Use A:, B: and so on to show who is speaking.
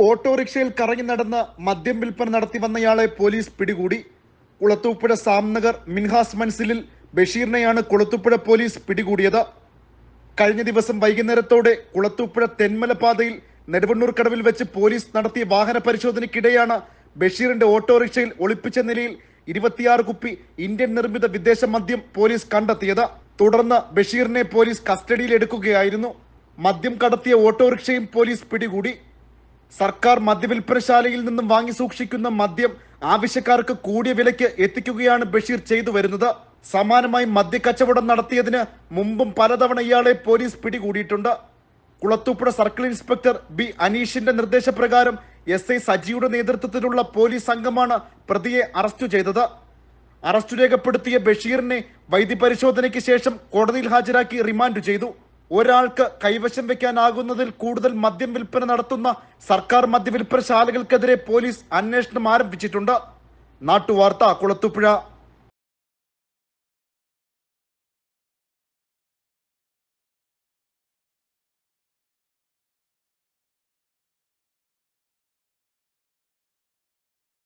A: ഓട്ടോറിക്ഷയിൽ കറങ്ങി നടന്ന് മദ്യം വിൽപ്പന നടത്തി വന്നയാളെ പോലീസ് പിടികൂടി. കുളത്തൂപ്പുഴ സാംനഗർ മിൻഹാസ് മൻസിലിൽ ബഷീറിനെയാണ് കുളത്തൂപ്പുഴ പോലീസ് പിടികൂടിയത്. കഴിഞ്ഞ ദിവസം വൈകുന്നേരത്തോടെ കുളത്തൂപ്പുഴ തെന്മല പാതയിൽ നെടുവണ്ണൂർ കടവിൽ വെച്ച് പോലീസ് നടത്തിയ വാഹന പരിശോധനയ്ക്കിടെയാണ് ബഷീറിന്റെ ഓട്ടോറിക്ഷയിൽ ഒളിപ്പിച്ച നിലയിൽ 26 കുപ്പി ഇന്ത്യൻ നിർമ്മിത വിദേശ മദ്യം പോലീസ് കണ്ടെത്തിയത്. തുടർന്ന് ബഷീറിനെ പോലീസ് കസ്റ്റഡിയിൽ എടുക്കുകയായിരുന്നു. മദ്യം കടത്തിയ ഓട്ടോറിക്ഷയും പോലീസ് പിടികൂടി. സർക്കാർ മദ്യവിൽപ്പനശാലയിൽ നിന്നും വാങ്ങി സൂക്ഷിക്കുന്ന മദ്യം ആവശ്യക്കാർക്ക് കൂടിയ വിലയ്ക്ക് എത്തിക്കുകയാണ് ബഷീർ ചെയ്തു വരുന്നത്. സമാനമായി മദ്യക്കച്ചവടം നടത്തിയതിന് മുമ്പും പലതവണ ഇയാളെ പോലീസ് പിടികൂടിയിട്ടുണ്ട്. കുളത്തൂപ്പുഴ സർക്കിൾ ഇൻസ്പെക്ടർ ബി അനീഷിന്റെ നിർദ്ദേശപ്രകാരം SI സജിയുടെ നേതൃത്വത്തിലുള്ള പോലീസ് സംഘമാണ് പ്രതിയെ അറസ്റ്റ് ചെയ്തത്. അറസ്റ്റ് രേഖപ്പെടുത്തിയ ബഷീറിനെ വൈദ്യപരിശോധനയ്ക്ക് ശേഷം കോടതിയിൽ ഹാജരാക്കി റിമാൻഡ് ചെയ്തു. ഒരാൾക്ക് കൈവശം വെക്കാനാകുന്നതിൽ കൂടുതൽ മദ്യം വിൽപ്പന നടത്തുന്ന സർക്കാർ മദ്യവിൽപ്പനശാലകൾക്കെതിരെ പോലീസ് അന്വേഷണം ആരംഭിച്ചിട്ടുണ്ട്. നാട്ടുവാർത്ത, കുളത്തൂപ്പുഴ.